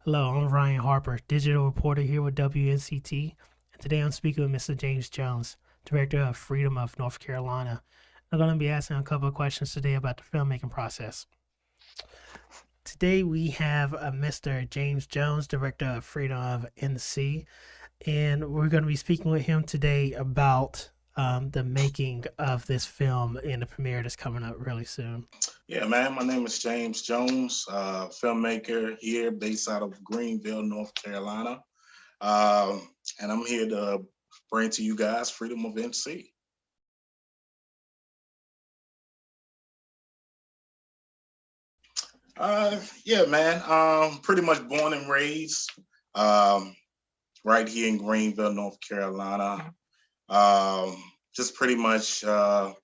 Hello, I'm Ryan Harper, digital reporter here with WNCT, and today I'm speaking with Mr. James Jones, Director of Freedom of North Carolina. I'm going to be asking a couple of questions today about the filmmaking process. Today we have Mr. James Jones, Director of Freedom of NC, and we're going to be speaking with him today about the making of this film and the premiere that's coming up really soon. Yeah, man. My name is James Jones, filmmaker here based out of Greenville, North Carolina. And I'm here to bring to you guys Freedom of NC. Yeah, man. Pretty much born and raised um, right here in Greenville, North Carolina. Um, just pretty much, I've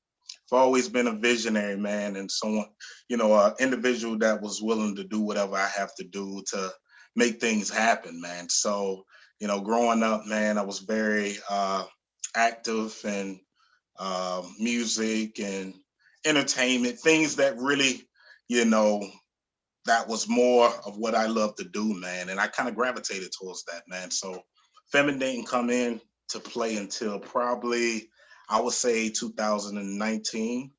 always been a visionary, man, and someone, an individual that was willing to do whatever I have to do to make things happen, man. So, growing up, man, I was very active in music and entertainment, things that really, you know, that was more of what I love to do, man. And I kind of gravitated towards that, man. So Femin didn't come in to play until probably, I would say 2019,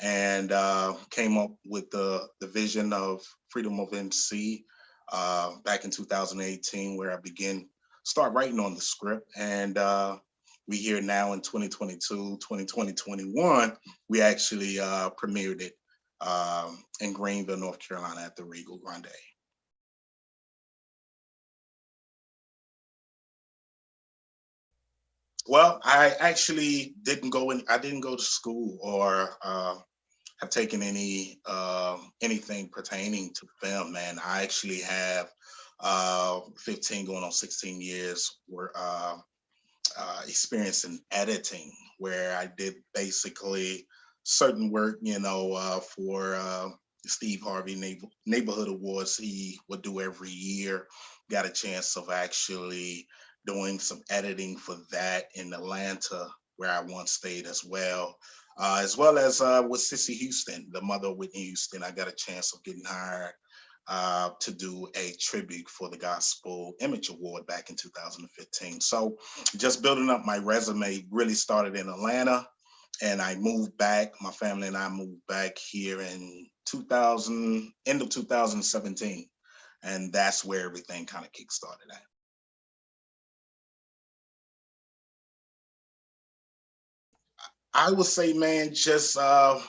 and came up with the vision of Freedom of MC back in 2018, where I began start writing on the script. And we here now in 2022, 2021, we actually premiered it in Greenville, North Carolina at the Regal Grande. Well, I actually didn't go in. I didn't go to school or have taken anything pertaining to film. Man, I actually have 15 going on 16 years where experience in editing, where I did basically certain work, for Steve Harvey Neighborhood Awards he would do every year. Got a chance of actually doing some editing for that in Atlanta, where I once stayed as well as with Sissy Houston, the mother of Whitney Houston. I got a chance of getting hired to do a tribute for the Gospel Image Award back in 2015. So just building up my resume really started in Atlanta, and I moved back. My family and I moved back here in 2000, end of 2017, and that's where everything kind of kickstarted at. I would say, man, just I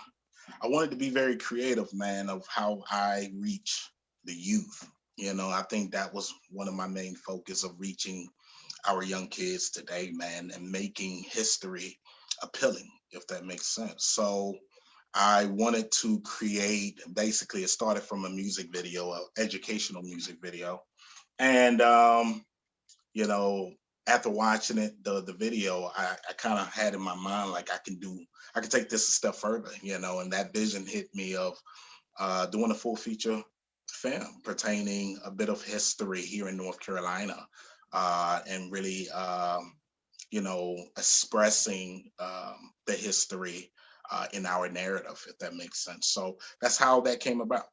wanted to be very creative, man, of how I reach the youth. I think that was one of my main focus of reaching our young kids today, man, and making history appealing, if that makes sense. So I wanted to create, basically it started from a music video, an educational music video. And you know, after watching it, the video, I kind of had in my mind like I can take this a step further, and that vision hit me of doing a full feature film pertaining a bit of history here in North Carolina, and really, expressing the history in our narrative, if that makes sense. So that's how that came about.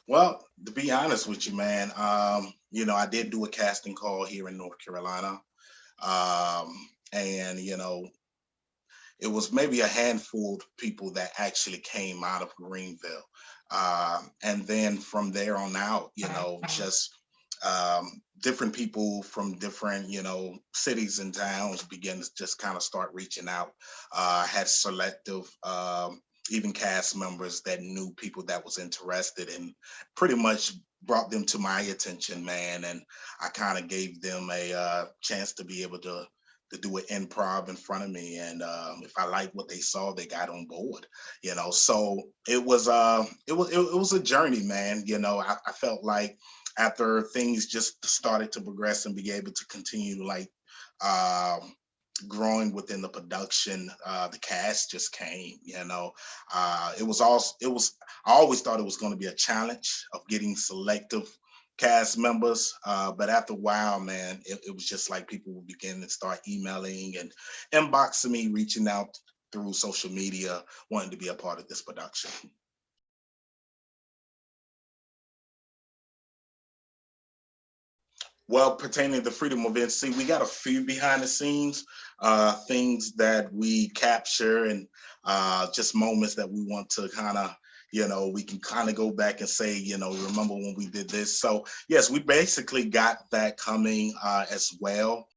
Well, to be honest with you, man, I did do a casting call here in North Carolina. And it was maybe a handful of people that actually came out of Greenville. And then from there on out, just different people from different, cities and towns began to just kind of start reaching out. Had selective, even cast members that knew people that was interested and pretty much brought them to my attention, man. And I kind of gave them a chance to be able to do an improv in front of me, and if I liked what they saw, they got on board. So it was a journey, man. I felt like after things just started to progress and be able to continue, like um growing within the production, the cast just came. I always thought it was going to be a challenge of getting selective cast members, but after a while, man, it was just like people would begin to start emailing and inboxing me, reaching out through social media, wanting to be a part of this production. Well, pertaining to freedom of NC, we got a few behind the scenes things that we capture and just moments that we want to kind of, we can kind of go back and say, remember when we did this. So yes, we basically got that coming as well.